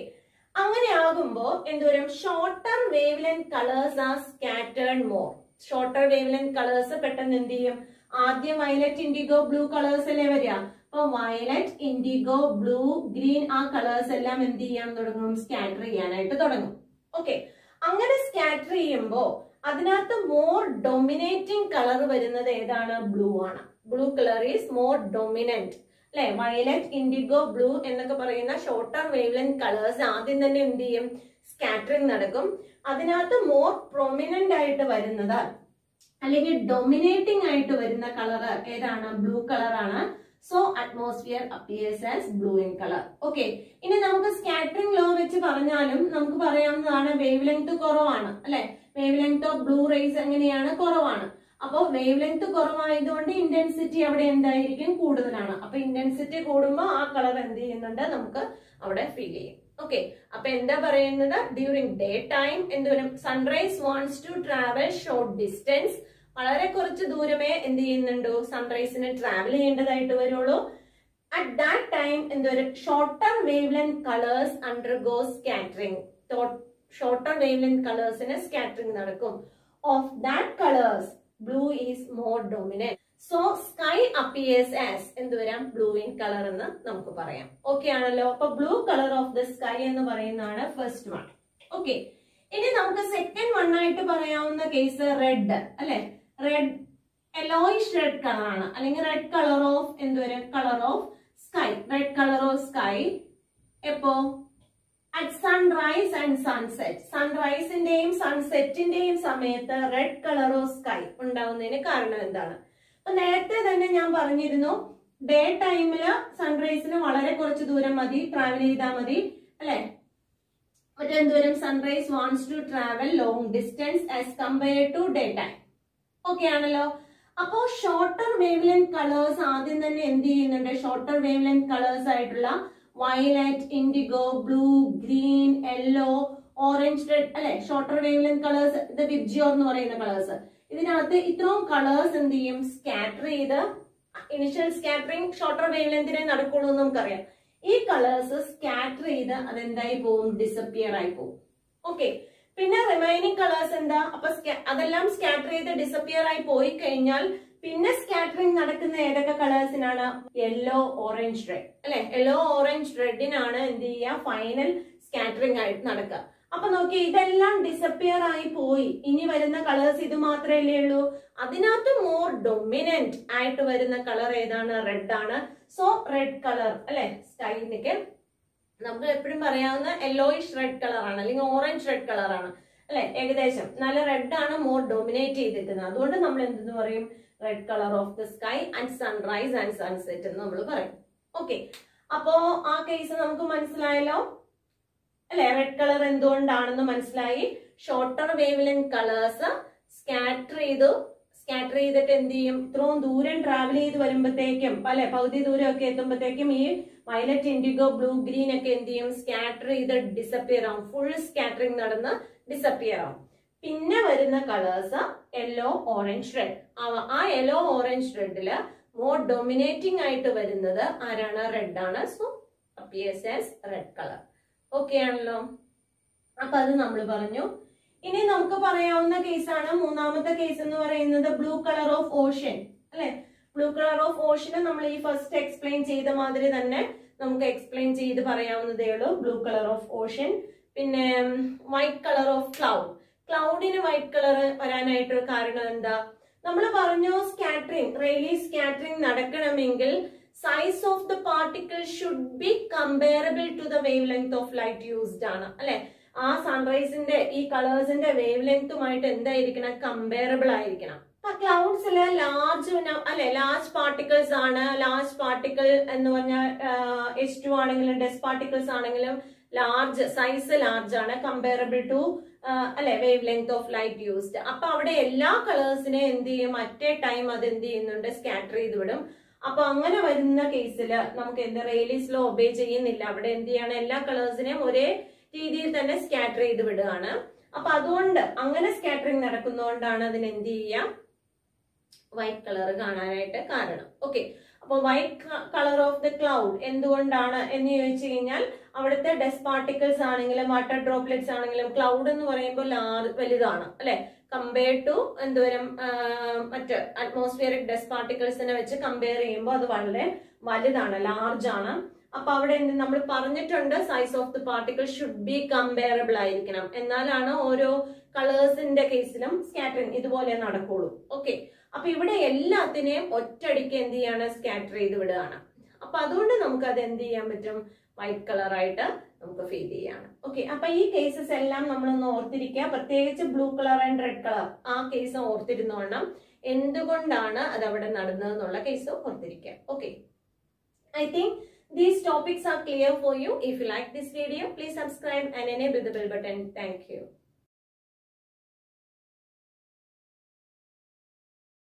അങ്ങനെ ആകുമ്പോ എന്തുവരും, shorter wave length colours are scattered more. Shorter wave length colours പെട്ടെന്ന് എന്ത് ചെയ്യും, ആദ്യം വയലറ്റ്, ഇൻഡിഗോ, ബ്ലൂ കളേഴ്സ് അല്ലേ വരിക. അപ്പൊ വയലറ്റ്, ഇൻഡിഗോ, ബ്ലൂ, ഗ്രീൻ ആ കളേഴ്സ് എല്ലാം എന്ത് ചെയ്യാൻ തുടങ്ങും, സ്കാറ്റർ ചെയ്യാനായിട്ട് തുടങ്ങും. ഓക്കെ, അങ്ങനെ സ്കാറ്റർ ചെയ്യുമ്പോ അതിനകത്ത് മോർ ഡൊമിനേറ്റിംഗ് കളർ വരുന്നത് ഏതാണ്, ബ്ലൂ ആണ്. Blue colour is more dominant അല്ലെ. വയലറ്റ്, ഇൻഡിഗോ, ബ്ലൂ എന്നൊക്കെ പറയുന്ന ഷോർട്ടർ വേവ് ലെങ്ത് കളേഴ്സ് ആദ്യം തന്നെ എന്ത് ചെയ്യും, സ്കാറ്ററിംഗ് നടക്കും. അതിനകത്ത് മോർ പ്രൊമിനന്റ് ആയിട്ട് വരുന്നത് അല്ലെങ്കിൽ ഡൊമിനേറ്റിംഗ് ആയിട്ട് വരുന്ന കളർ ഏതാണ്, ബ്ലൂ കളർ ആണ്. So atmosphere appears as blue in colour. Okay, ഇനി നമുക്ക് സ്കാറ്ററിംഗ് ലോ വെച്ച് പറഞ്ഞാലും നമുക്ക് പറയാവുന്നതാണ് വേവ് ലെങ്ത് കുറവാണ് അല്ലെ. Wave length of blue rays എങ്ങനെയാണ്, കുറവാണ്. അപ്പൊ വേവ് ലെങ്ത് കുറവായതുകൊണ്ട് ഇന്റൻസിറ്റി അവിടെ എന്തായിരിക്കും, കൂടുതലാണ്. അപ്പൊ ഇന്റൻസിറ്റി കൂടുമ്പോൾ ആ കളർ എന്ത് ചെയ്യുന്നുണ്ട്, നമുക്ക് അവിടെ ഫീൽ ചെയ്യും. ഓക്കെ, അപ്പൊ എന്താ പറയുന്നത്, ഡ്യൂറിംഗ് ഡേ ടൈം എന്തുവരും, sunrays wants to travel short distance. വളരെ കുറച്ച് ദൂരമേ എന്ത് ചെയ്യുന്നുണ്ടോ, സൺറൈസിന് ട്രാവൽ ചെയ്യേണ്ടതായിട്ട് വരുള്ളൂ. അറ്റ് ദാറ്റ് ടൈം എന്തുവരും, shorter wave length colours undergo scattering. Shorter wave length കളേഴ്സിന് സ്കാറ്ററിംഗ് നടക്കും. Of that colours blue is more dominant. So sky appears as എന്ത് വരാം, ബ്ലൂ ഇൻ കളർ എന്ന് നമുക്ക് പറയാം. ഓക്കെ ആണല്ലോ. അപ്പൊ blue colour of the sky എന്ന് പറയുന്നതാണ് ഫസ്റ്റ് വൺ. ഓക്കെ, ഇനി നമുക്ക് സെക്കൻഡ് വൺ ആയിട്ട് പറയാവുന്ന കേസ് റെഡ് അല്ലെ. റെഡ് യെല്ലോയിഷ് റെഡ് കളർ ആണ്, അല്ലെങ്കിൽ റെഡ് കളർ ഓഫ് എന്തുവരും, colour of sky. Red colour of sky എപ്പോ, അറ്റ് സൺറൈസ് ആൻഡ് സൺസെറ്റ്. സൺറൈസിന്റെയും സൺസെറ്റിന്റെയും സമയത്ത് റെഡ് കളർ ഓഫ് സ്കൈ ഉണ്ടാവുന്നതിന് കാരണം എന്താണ്? അപ്പൊ നേരത്തെ തന്നെ ഞാൻ പറഞ്ഞിരുന്നു, ഡേ ടൈമില് സൺറൈസിന് വളരെ കുറച്ച് ദൂരം മതി, ട്രാവൽ ചെയ്താൽ മതി അല്ലെ. മറ്റെന്തോരം, sunrays wants to travel long distance as compared to day time. Okay ആണല്ലോ. അപ്പോ ഷോർട്ടർ വേവ് ലെങ്ത് കളേഴ്സ് ആദ്യം തന്നെ എന്ത് ചെയ്യുന്നുണ്ട്, ഷോർട്ടർ വേവ് ലെങ്ത് കളേഴ്സ് ആയിട്ടുള്ള violet, indigo, blue, green, yellow, orange, red അല്ലെ, ഷോർട്ടർ വേവ് ലെങ്ത് കളേഴ്സ്, ഇത് VIBGYOR എന്ന് പറയുന്ന കളേഴ്സ്. ഇതിനകത്ത് ഇത്രയും കളേഴ്സ് എന്ത് ചെയ്യും, സ്കാറ്റർ ചെയ്ത്, ഇനിഷ്യൽ സ്കാറ്ററിംഗ് ഷോർട്ടർ വേവ് ലെങ്തിനെ നടക്കുള്ളൂ എന്ന് നമുക്കറിയാം. ഈ കളേഴ്സ് സ്കാറ്റർ ചെയ്ത് അതെന്തായി പോവും, ഡിസപ്പിയർ ആയി പോവും. ഓക്കെ, പിന്നെ റിമൈനിങ് കളേഴ്സ് എന്താ, അപ്പൊ അതെല്ലാം സ്കാറ്റർ ചെയ്ത് ഡിസപ്പിയർ ആയി പോയി കഴിഞ്ഞാൽ പിന്നെ സ്കാറ്ററിംഗ് നടക്കുന്ന ഏതൊക്കെ കളേഴ്സിനാണ്? യെല്ലോ, ഓറഞ്ച്, റെഡ് അല്ലെ. യെല്ലോ, ഓറഞ്ച്, റെഡിനാണ് എന്ത് ചെയ്യുക? ഫൈനൽ സ്കാറ്ററിംഗ് ആയിട്ട് നടക്കുക. അപ്പൊ നോക്കി, ഇതെല്ലാം ഡിസപ്പിയർ ആയി പോയി. ഇനി വരുന്ന കളേഴ്സ് ഇത് മാത്രമല്ലേ ഉള്ളൂ. അതിനകത്ത് മോർ ഡൊമിനന്റ് ആയിട്ട് വരുന്ന കളർ ഏതാണ്? റെഡ് ആണ്. സോ റെഡ് കളർ അല്ലെ, സ്കൈക്ക് നമുക്ക് എപ്പോഴും പറയാവുന്ന യെല്ലോയിഷ് റെഡ് കളർ ആണ്, അല്ലെങ്കിൽ ഓറഞ്ച് റെഡ് കളർ ആണ് അല്ലെ. ഏകദേശം നല്ല റെഡ് ആണ് മോർ ഡൊമിനേറ്റ് ചെയ്തിരിക്കുന്നത്. അതുകൊണ്ട് നമ്മൾ എന്തെന്ന് പറയും? Red colour of the sky and sunrise and sunset എന്ന് നമ്മൾ പറയും. ഓക്കെ, അപ്പോ ആ കേസ് നമുക്ക് മനസ്സിലായല്ലോ അല്ലെ. റെഡ് കളർ എന്തുകൊണ്ടാണെന്ന് മനസ്സിലായി. Shorter wave length colours scatter ചെയ്തിട്ട് എന്ത് ചെയ്യും? ഇത്രയും ദൂരം ട്രാവൽ ചെയ്ത് വരുമ്പോഴത്തേക്കും അല്ലെ, പകുതി ദൂരം ഒക്കെ എത്തുമ്പോഴത്തേക്കും ഈ വയലറ്റ്, ഇൻഡിഗോ, ബ്ലൂ, ഗ്രീൻ ഒക്കെ എന്ത് ചെയ്യും? സ്കാറ്റർ ചെയ്ത് ഡിസപ്പിയർ ആവും. ഫുൾ സ്കാറ്ററിംഗ് നടന്ന് ഡിസപ്പിയർ ആവും. പിന്നെ വരുന്ന കളേഴ്സ് യെല്ലോ, ഓറഞ്ച്, റെഡ്. ആ യെല്ലോ, ഓറഞ്ച്, റെഡില് മോർ ഡൊമിനേറ്റിംഗ് ആയിട്ട് വരുന്നത് ആരാണ്? റെഡ് ആണ്. So appears as red colour. Okay ആണല്ലോ. അപ്പൊ അത് നമ്മൾ പറഞ്ഞു. ഇനി നമുക്ക് പറയാവുന്ന കേസാണ് മൂന്നാമത്തെ കേസ് എന്ന് പറയുന്നത് ബ്ലൂ കളർ ഓഫ് ഓഷ്യൻ അല്ലെ. ബ്ലൂ കളർ ഓഫ് ഓഷ്യന് നമ്മൾ ഈ ഫസ്റ്റ് എക്സ്പ്ലെയിൻ ചെയ്ത മാതിരി തന്നെ നമുക്ക് എക്സ്പ്ലെയിൻ ചെയ്ത് പറയാവുന്നതേ ഉള്ളൂ. Blue colour of ocean. പിന്നെ വൈറ്റ് കളർ ഓഫ് ക്ലൗഡ്. ക്ലൗഡിന് വൈറ്റ് കളർ വരാനായിട്ടൊരു കാരണം എന്താ? നമ്മൾ പറഞ്ഞു സ്കാറ്ററിംഗ്, റെയ്ലീ സ്കാറ്ററിംഗ് നടക്കണമെങ്കിൽ size of the particle should be comparable to the wave length of light used ആണ് അല്ലെ. ആ സൺറൈസിന്റെ ഈ കളേഴ്സിന്റെ വേവ് ലെങ്തുമായിട്ട് എന്തായിരിക്കണം? കമ്പയറബിൾ ആയിരിക്കണം. ക്ലൗഡ്സില് ലാർജ് പാർട്ടിക്കിൾസ് ആണ്. ലാർജ് പാർട്ടിക്കിൾ എന്ന് പറഞ്ഞാൽ H2 ആണെങ്കിലും ഡസ്റ്റ് പാർട്ടിക്കിൾസ് ആണെങ്കിലും ലാർജ് സൈസ് ലാർജ് ആണ്, കമ്പയറബിൾ ടു അല്ലെ wave length of light used. അപ്പൊ അവിടെ എല്ലാ കളേഴ്സിനെ എന്ത് ചെയ്യും? അറ്റ് എ ടൈം അത് എന്ത് ചെയ്യുന്നുണ്ട്? സ്കാറ്റർ ചെയ്ത് വിടും. അപ്പൊ അങ്ങനെ വരുന്ന കേസിൽ നമുക്ക് എന്ത്? റെയ്ലീസ് ലോ ഒബേ ചെയ്യുന്നില്ല. അവിടെ എന്ത് ചെയ്യാണ്? എല്ലാ കളേഴ്സിനെയും ഒരേ രീതിയിൽ തന്നെ സ്കാറ്റർ ചെയ്ത് വിടുകയാണ്. അപ്പൊ അതുകൊണ്ട് അങ്ങനെ സ്കാറ്ററിംഗ് നടക്കുന്നതുകൊണ്ടാണ് അതിന് എന്ത് ചെയ്യാം? വൈറ്റ് കളർ കാണാനായിട്ട് കാരണം. ഓക്കെ, അപ്പൊ white colour of the cloud എന്തുകൊണ്ടാണ് എന്ന് ചോദിച്ചു കഴിഞ്ഞാൽ അവിടുത്തെ ഡസ്റ്റ് പാർട്ടിക്കിൾസ് ആണെങ്കിലും വാട്ടർ ഡ്രോപ്ലെറ്റ്സ് ആണെങ്കിലും ക്ലൗഡ് എന്ന് പറയുമ്പോൾ വലുതാണ് അല്ലെ. കമ്പയർ ടു എന്തോരം മറ്റ് അറ്റ്മോസ്ഫിയറിക് ഡസ്റ്റ് പാർട്ടിക്കിൾസിനെ വെച്ച് കമ്പയർ ചെയ്യുമ്പോൾ അത് വളരെ വലുതാണ്, ലാർജ് ആണ്. അപ്പൊ അവിടെ നമ്മൾ പറഞ്ഞിട്ടുണ്ട് size of the particle should be comparable ആയിരിക്കണം. എന്നാലാണ് ഓരോ കളേഴ്സിന്റെ കേസിലും സ്കാറ്ററിംഗ് ഇതുപോലെ നടക്കുള്ളൂ. ഓക്കെ, അപ്പൊ ഇവിടെ എല്ലാത്തിനെയും ഒറ്റയടിക്ക് എന്ത് ചെയ്യാണ്? സ്കാറ്റർ ചെയ്ത് വിടുകയാണ്. അപ്പൊ അതുകൊണ്ട് നമുക്ക് അത് എന്ത് ചെയ്യാൻ പറ്റും? വൈറ്റ് കളർ ആയിട്ട് നമുക്ക് ഫീൽ ചെയ്യാണ്. ഓക്കെ, അപ്പൊ ഈ കേസസ് എല്ലാം നമ്മളൊന്ന് ഓർത്തിരിക്കുക. പ്രത്യേകിച്ച് blue colour and red colour ആ കേസ് ഓർത്തിരുന്നോണം. എന്തുകൊണ്ടാണ് അത് അവിടെ നടന്നതെന്നുള്ള കേസ് ഓർത്തിരിക്കുക. Okay, I think these topics are clear for you. If you like this video, please subscribe and enable the bell button. Thank you.